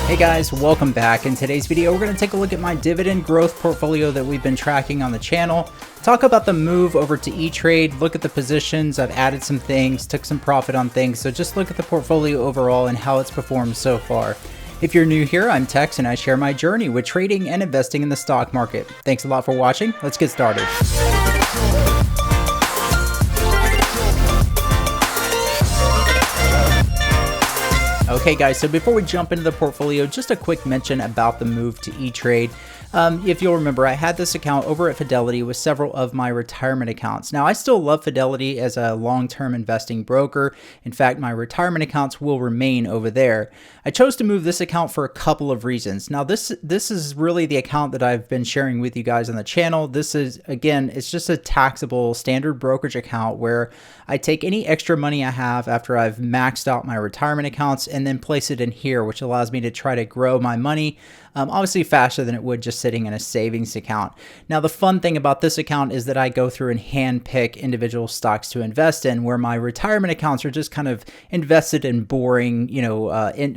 Hey guys, welcome back. In today's video, we're going to take a look at my dividend growth portfolio that we've been tracking on the channel, talk about the move over to E-Trade, look at the positions. I've added some things, took some profit on things, so just look at the portfolio overall and how it's performed so far. If you're new here, I'm Tex and I share my journey with trading and investing in the stock market. Thanks a lot for watching. Let's get started. Okay guys, so before we jump into the portfolio, just a quick mention about the move to E-Trade. If you'll remember, I had this account over at Fidelity with several of my retirement accounts. Now, I still love Fidelity as a long-term investing broker. In fact, my retirement accounts will remain over there. I chose to move this account for a couple of reasons. Now, this is really the account that I've been sharing with you guys on the channel. This is, again, it's just a taxable standard brokerage account where I take any extra money I have after I've maxed out my retirement accounts and then place it in here, which allows me to try to grow my money obviously faster than it would just sitting in a savings account. Now, the fun thing about this account is that I go through and hand pick individual stocks to invest in, where my retirement accounts are just kind of invested in boring,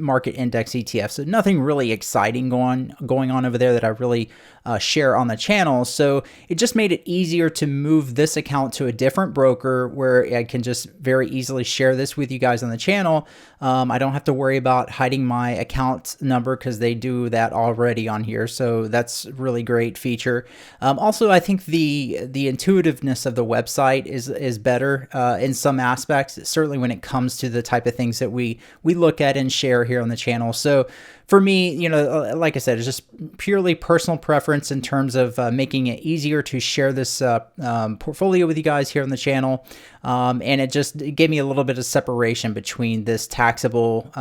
market index ETFs. So nothing really exciting going on over there that I really share on the channel. So it just made it easier to move this account to a different broker where I can just very easily share this with you guys on the channel. I don't have to worry about hiding my account number because they do that already on here. So that's a really great feature. Also, I think the intuitiveness of the website is better in some aspects, certainly when it comes to the type of things that we look at and share here on the channel. So for me, like I said, it's just purely personal preference in terms of making it easier to share this portfolio with you guys here on the channel. And it gave me a little bit of separation between this taxable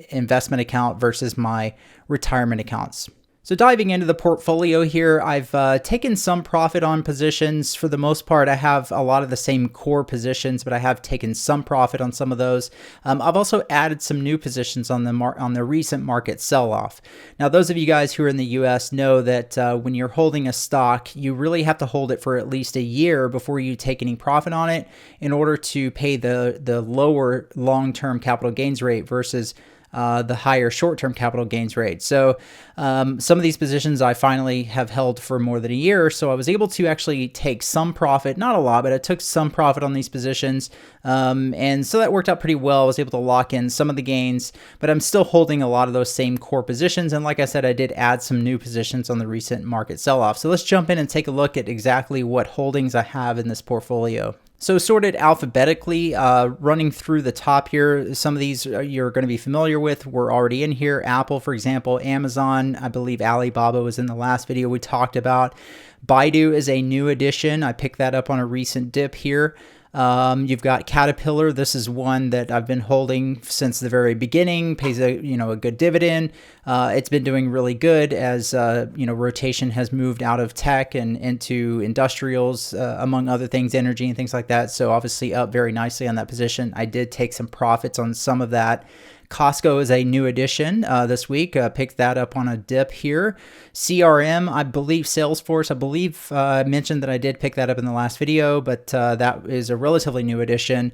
investment account versus my retirement accounts. So diving into the portfolio here, I've taken some profit on positions. For the most part, I have a lot of the same core positions, but I have taken some profit on some of those. I've also added some new positions on the recent market sell-off. Now, those of you guys who are in the US know that when you're holding a stock, you really have to hold it for at least a year before you take any profit on it in order to pay the lower long-term capital gains rate versus the higher short-term capital gains rate. So some of these positions I finally have held for more than a year. So I was able to actually take some profit, not a lot, but I took some profit on these positions. And so that worked out pretty well. I was able to lock in some of the gains, but I'm still holding a lot of those same core positions. And like I said, I did add some new positions on the recent market sell-off. So let's jump in and take a look at exactly what holdings I have in this portfolio. So sorted alphabetically, running through the top here, some of these you're going to be familiar with. We're already in here. Apple, for example, Amazon, I believe Alibaba was in the last video we talked about. Baidu is a new addition. I picked that up on a recent dip here. You've got Caterpillar. This is one that I've been holding since the very beginning, pays a good dividend. It's been doing really good as, rotation has moved out of tech and into industrials, among other things, energy and things like that. So obviously up very nicely on that position. I did take some profits on some of that. Costco is a new addition this week. Picked that up on a dip here. CRM, I believe Salesforce, I mentioned that I did pick that up in the last video, but that is a relatively new addition.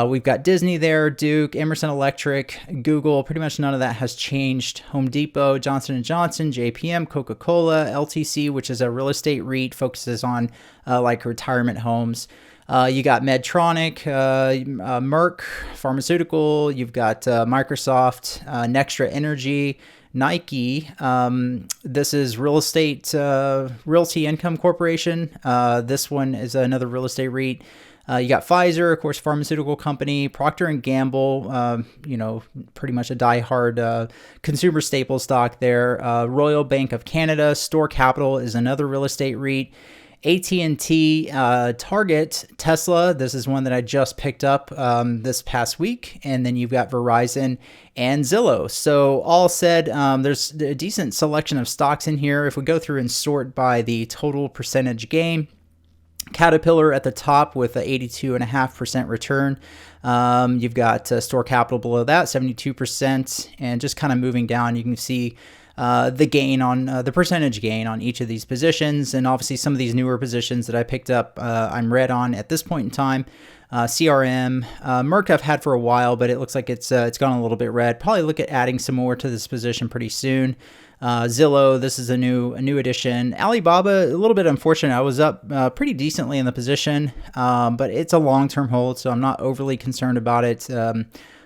We've got Disney there, Duke, Emerson Electric, Google. Pretty much none of that has changed. Home Depot, Johnson & Johnson, JPM, Coca-Cola, LTC, which is a real estate REIT, focuses on like retirement homes. You got Medtronic, Merck Pharmaceutical, you've got Microsoft, Nextra Energy, Nike. This is real estate, Realty Income Corporation. This one is another real estate REIT. You got Pfizer, of course, pharmaceutical company, Procter & Gamble, pretty much a diehard consumer staple stock there. Royal Bank of Canada, Store Capital is another real estate REIT. AT&T, Target, Tesla. This is one that I just picked up this past week. And then you've got Verizon and Zillow. So all said, there's a decent selection of stocks in here. If we go through and sort by the total percentage gain, Caterpillar at the top with a 82.5% return. You've got Store Capital below that, 72%. And just kind of moving down, you can see the gain on the percentage gain on each of these positions. And obviously some of these newer positions that I picked up, I'm red on at this point in time. CRM, Merck I've had for a while, but it looks like it's gone a little bit red. Probably look at adding some more to this position pretty soon. Zillow, this is a new addition. Alibaba, a little bit unfortunate. I was up pretty decently in the position, but it's a long-term hold, so I'm not overly concerned about it.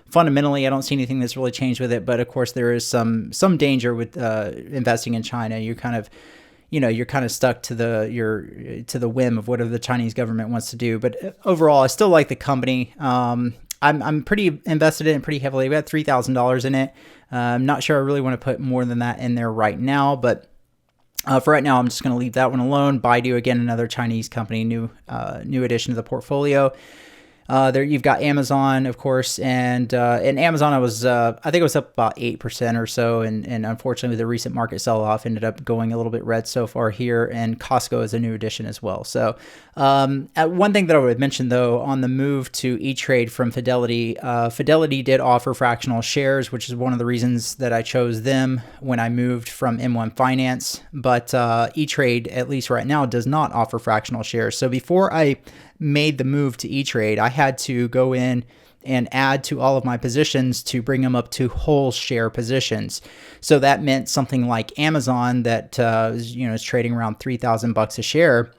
Fundamentally, I don't see anything that's really changed with it, but of course there is some danger with investing in China. You're kind of stuck to the whim of whatever the Chinese government wants to do. But overall, I still like the company. I'm pretty invested in it pretty heavily. We got $3,000 in it. I'm not sure I really want to put more than that in there right now, but for right now, I'm just going to leave that one alone. Baidu, again, another Chinese company, new addition to the portfolio. There you've got Amazon, of course, and Amazon, I think it was up about 8% or so, and unfortunately the recent market sell-off ended up going a little bit red so far here, and Costco is a new addition as well. So one thing that I would mention, though, on the move to E-Trade from Fidelity, Fidelity did offer fractional shares, which is one of the reasons that I chose them when I moved from M1 Finance, but E-Trade, at least right now, does not offer fractional shares. So before I made the move to E-Trade, I had to go in and add to all of my positions to bring them up to whole share positions. So that meant something like Amazon that is trading around $3,000 a share.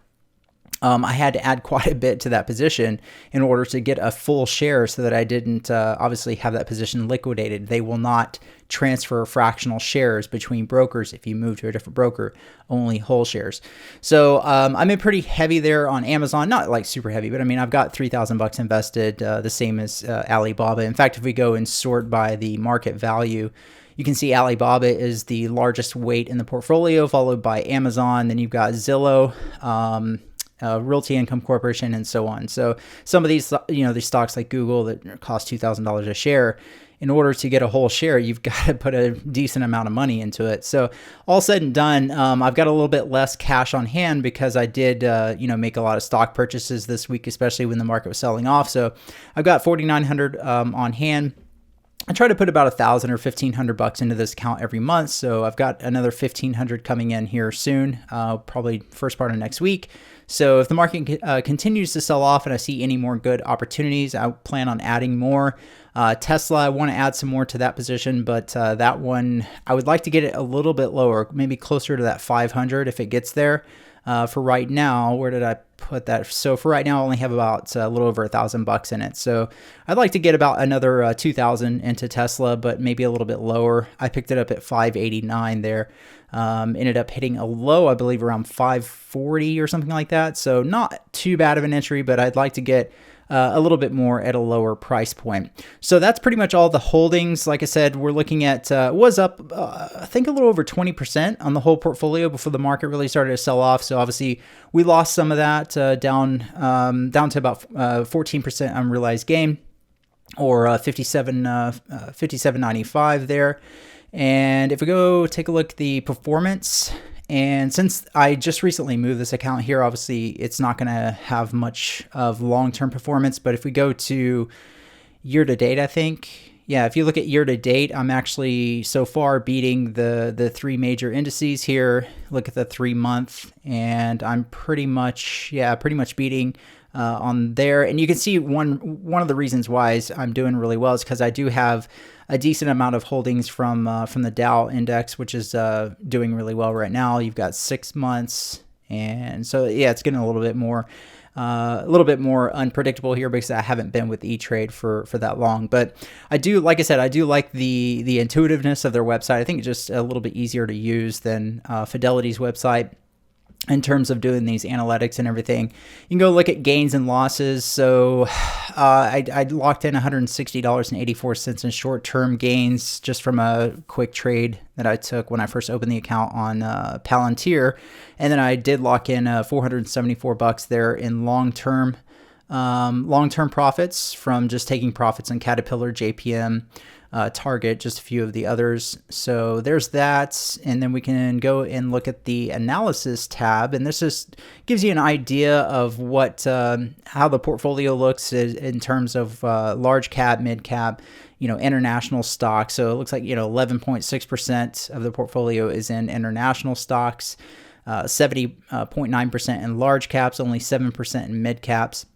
I had to add quite a bit to that position in order to get a full share so that I didn't obviously have that position liquidated. They will not transfer fractional shares between brokers if you move to a different broker, only whole shares. So I'm in pretty heavy there on Amazon, not like super heavy, but I mean, I've got $3,000 invested, the same as Alibaba. In fact, if we go and sort by the market value, you can see Alibaba is the largest weight in the portfolio, followed by Amazon. Then you've got Zillow, Realty Income Corporation, and so on. So some of these, these stocks like Google that cost $2,000 a share, in order to get a whole share, you've got to put a decent amount of money into it. So all said and done, I've got a little bit less cash on hand because I did, make a lot of stock purchases this week, especially when the market was selling off. So I've got $4,900 on hand. I try to put about $1,000 or $1,500 into this account every month. So I've got another $1,500 coming in here soon, probably first part of next week. So if the market continues to sell off and I see any more good opportunities, I plan on adding more. Tesla, I want to add some more to that position, but that one, I would like to get it a little bit lower, maybe closer to that 500 if it gets there. For right now, where did I put that? So for right now, I only have about a little over $1,000 in it. So I'd like to get about another 2,000 into Tesla, but maybe a little bit lower. I picked it up at 589 there. Ended up hitting a low, I believe, around 540 or something like that. So not too bad of an entry, but I'd like to get a little bit more at a lower price point. So that's pretty much all the holdings. Like I said, we're looking at, was up, I think a little over 20% on the whole portfolio before the market really started to sell off. So obviously we lost some of that down to about 14% unrealized gain, or 57.95 there. And if we go take a look at the performance, and since I just recently moved this account here, obviously it's not going to have much of long-term performance. But if we go to year-to-date, I think, yeah, if you look at year-to-date, I'm actually so far beating the three major indices here. Look at the 3-month, and I'm pretty much beating on there. And you can see one of the reasons why I'm doing really well is because I do have a decent amount of holdings from the Dow index, which is doing really well right now. You've got 6 months, and so yeah, it's getting a little bit more unpredictable here because I haven't been with E-Trade for that long. But I do, like I said, I do like the intuitiveness of their website. I think it's just a little bit easier to use than Fidelity's website in terms of doing these analytics and everything. You can go look at gains and losses. So I locked in $160.84 in short-term gains just from a quick trade that I took when I first opened the account on Palantir. And then I did lock in $474 there in long-term profits from just taking profits on Caterpillar, JPM, Target, just a few of the others. So there's that. And then we can go and look at the analysis tab. And this just gives you an idea of what, how the portfolio looks in terms of large cap, mid cap, international stocks. So it looks like, 11.6% of the portfolio is in international stocks, 70.9% in large caps, only 7% in mid caps.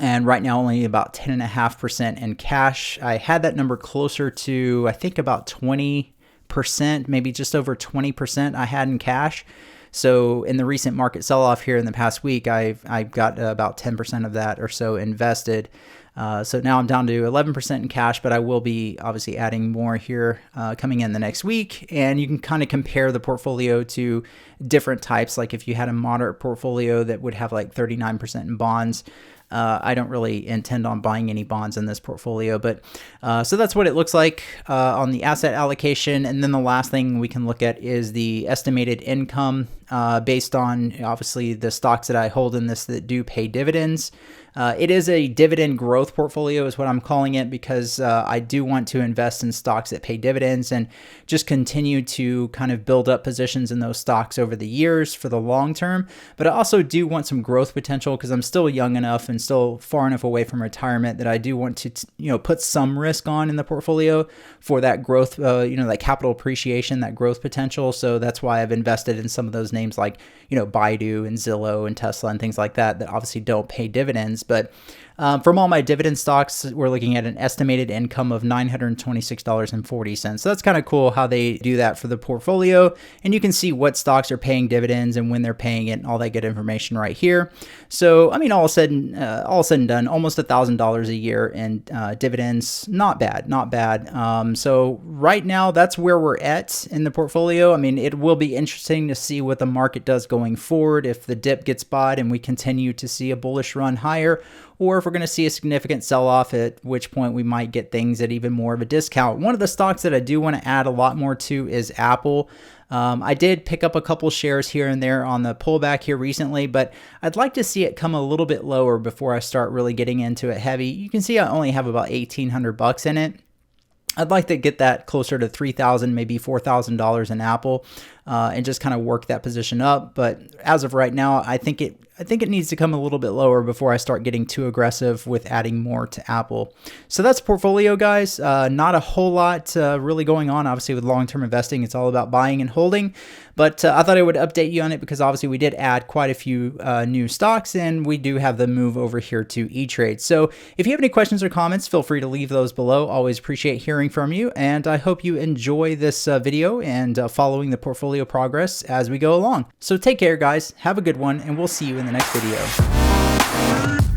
And right now only about 10.5% in cash. I had that number closer to, I think, about 20%, maybe just over 20% I had in cash. So in the recent market sell-off here in the past week, I've got about 10% of that or so invested. So now I'm down to 11% in cash, but I will be obviously adding more here coming in the next week. And you can kind of compare the portfolio to different types. Like if you had a moderate portfolio that would have like 39% in bonds, I don't really intend on buying any bonds in this portfolio, but so that's what it looks like on the asset allocation. And then the last thing we can look at is the estimated income based on obviously the stocks that I hold in this that do pay dividends. It is a dividend growth portfolio is what I'm calling it, because I do want to invest in stocks that pay dividends and just continue to kind of build up positions in those stocks over the years for the long term. But I also do want some growth potential because I'm still young enough and still far enough away from retirement that I do want to, put some risk on in the portfolio for that growth, that capital appreciation, that growth potential. So that's why I've invested in some of those names like, Baidu and Zillow and Tesla and things like that obviously don't pay dividends. But from all my dividend stocks, we're looking at an estimated income of $926.40. So that's kind of cool how they do that for the portfolio. And you can see what stocks are paying dividends and when they're paying it and all that good information right here. So, all said and done, almost $1,000 a year in dividends. Not bad, not bad. So right now, that's where we're at in the portfolio. It will be interesting to see what the market does going forward. If the dip gets bought and we continue to see a bullish run higher, or if we're going to see a significant sell-off, at which point we might get things at even more of a discount. One of the stocks that I do want to add a lot more to is Apple. I did pick up a couple shares here and there on the pullback here recently, but I'd like to see it come a little bit lower before I start really getting into it heavy. You can see I only have about $1,800 in it. I'd like to get that closer to $3,000, maybe $4,000 in Apple, and just kind of work that position up. But as of right now, I think it needs to come a little bit lower before I start getting too aggressive with adding more to Apple. So that's portfolio, guys. Not a whole lot really going on. Obviously, with long-term investing, it's all about buying and holding. But I thought I would update you on it because obviously we did add quite a few new stocks, and we do have the move over here to E-Trade. So if you have any questions or comments, feel free to leave those below. Always appreciate hearing from you, and I hope you enjoy this video and following the portfolio progress as we go along. So take care, guys. Have a good one, and we'll see you in the next video.